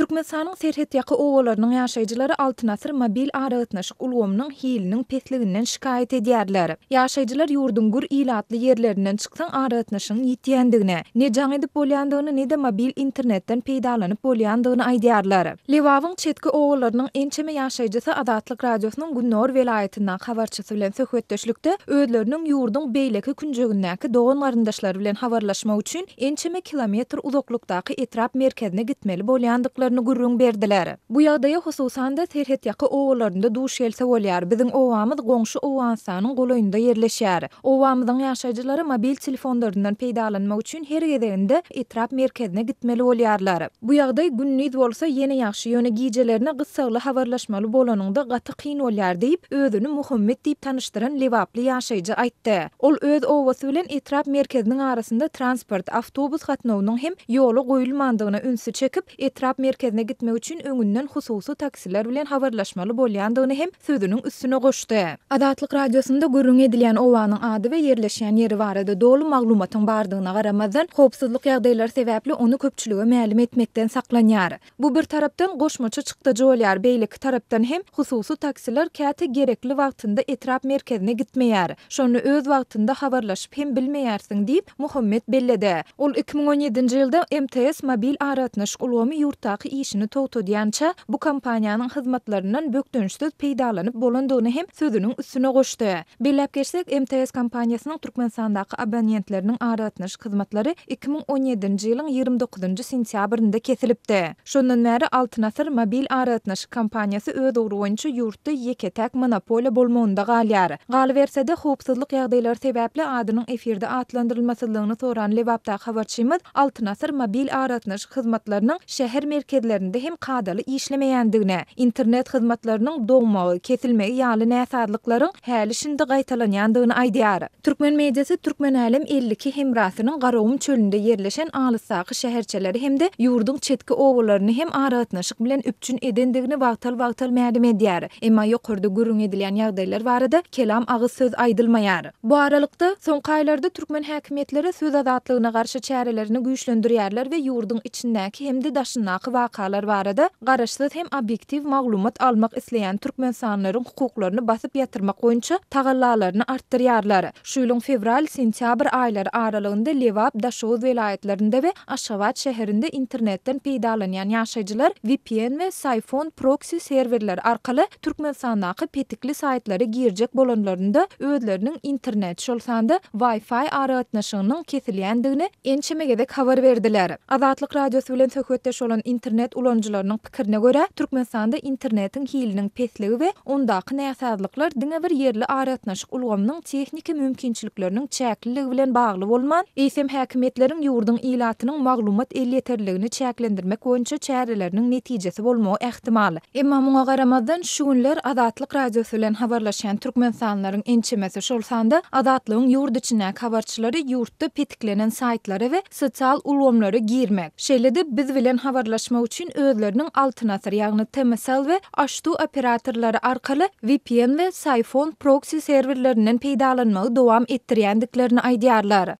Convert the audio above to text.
Türkmenistanyň serhet ýaky owalarynyň ýaşaýjylary altyn asyr mobil aragtnaşyk ulgamynyň hiliniň pesliginden şikaýet edýärler. Ýaşaýjylar ýurdun gür ilatly ýerlerinden çyksaň aragtnaşygyň ýitýändigine, nejaň edip bolýandygyny, ne-de mobil internetden peýdalanyp bolýandygyny aýdýarlar. Lewawyň çetki owalarynyň ençeme ýaşaýjysy Adatlyk radiosynyň Günnur welaýatynyň habarçysy bilen söhbetdeşlikde özleriniň ýurdun beýleki künjegindäki dogan garyndaşlary bilen habarlaşmak üçin ençeme kilometr uzaklykdaky etrap merkezine gitmeli bolýandyklaryny gurrun berdiler. Bu ýagdaýa hususan da serhet ýaky owalarynda duş gelse bolýar. Biziň owamyz goňşy Owanystynyň golaýynda ýerleşýär. Owamyzyň ýaşaýjylary mobil telefonlaryndan peýdalanmak üçin her gezeginde etrap merkezine gitmeli bolýarlar. Bu ýagdaý günnüz bolsa ýene ýaxşy ýöne gijelerine gysgaly habarlaşmaly bolanyňda gaty kyn bolýar diýip özüni Muhammed diýip tanışdyran lewaply ýaşaýjy aýtdy. Ol öz owasy bilen etrap merkeziniň arasynda transport, awtobus gatnawynyň hem ýoly goýulmandygyna ünsü çekip etrap merkezine gitmek üçin öňünden hususy taksiler bilen habarlaşmaly bolýandygyny hem sözüniň üstüne goşdy. Adatlyk radiosunda gurrun edilýän owanyň ady we ýerleşýän ýeri barada dolu maglumatyň bardygyna garamazdan howpsuzlyk ýagdaýlary sebäpli onu köpçülige ma'lum etmekden saklanýar. Bu bir tarapdan goşmaça çykdyjy bolýar, beýleki tarapdan hem hususy taksiler käte gerekli wagtynda etrap merkezine gitmeýär. Şonu öz wagtynda habarlaşyp hem bilmeýärsiň diýip Muhammed belledi. Ol 2017-nji ýylda MTS mobil aragtnaşyk ulgamy ýurtdaky işini togtadýança bu kompaniýanyň hyzmatlarynyň bökdönüşsiz peýdalanyp bolandygyny hem sözüniň üstüne goşdy. Bellep geçsek, MTS kompaniýasynyň Türkmenistandaky abonentleriniň aragtnaşyk hyzmatlary 2017-nji ýylyň 29-njy sentýabrynda kesilipdi. Şondan bäri altyn asyr mobil aragtnaşyk kompaniýasy öz ugrunça ýurtda ýeketäk monopoliýa bolmagynda galýar. Galyberse-de howpsuzlyk ýagdaýlary sebäpli adynyň efirde atlandyrylmasynlygyny soran lewapda habarçymyz altyn asyr mobil aragtnaşyk hyzmatlarynyň şäher merkezlerinde hem kadaly işlemeýändigine, internet hyzmatlarynyň dogmagy, kesilmegi ýaly näsadlyklaryň häli şinde gaýtalanýandygyny aýdýar. Türkmen mediasy Türkmen Alem 52 hemrasynyň Garawum çölünde ýerleşen alyssaky şäherçeleri hemde ýurdun çetki owalaryny hem aragtnaşyk bilen üpçün edendigini wagtal ma'lum edýär. Emma ýokurda gurrun edilýän ýagdaýlar barada kelam agyz söz aýdylmaýar. Bu aralykda soňky aýlarda türkmen häkimetleri söz azatlygyna garşy çärelerini güýçlendirýärler we ýurdun içindäki hemde daşyndaky wakalar barada garaşsyz hem objektiv maglumat almak isleýän türkmensanlaryň hukuklaryny basyp ýatyrmak boýunça tagallalaryny artdyrýarlar. Şu ýylyň fevral-sentýabr aýlary aralygynda Lewap, Daşow welaýatlarynda we Aşgabat şäherinde internetten peýdalanýan ýaşaýjylar VPN we Siphon proxy serwerler arkaly Türkmensandaky petikli saýtlary girjek bolanlarynda özleriniň internet şolsanda Wi-Fi aragtnaşygynyň kesilýändigini ençemegedek habar berdiler. Adatlyk radiosy bilen söhbetdeş bolan internet ulanjylarynyň pikirine görä, Türkmenistanda internetiň hiliniň pesligi we ondaky näsadlyklar diňe bir ýerli aragtnaşyk ulgamynyň tehnik mümkinçilikleriniň çäkliligi bilen bagly bolman, eýsem häkimetleriň ýurdun ilatynyň maglumat elýeterligini çäklendirmek boýunça çäreleriniň netijesi bolmagy ähtimal. Emma muňa garamazdan şu günler Adatlyk radiosy bilen habarlaşan türkmensanlaryň ençemesi şolsanda adatlygyň ýurt içindäki habarçylary ýurtda petiklenen saýtlary we sosial ulgamlary girmek. Şeýle-de biz bilen habarlaşmak üçin özleriniň altyn asyr ýagny temsal we aştu operatorlary arkaly VPN we Siphon proxy serwerlerinden peýdalanmagy dowam etdirýändiklerini aýdýarlar.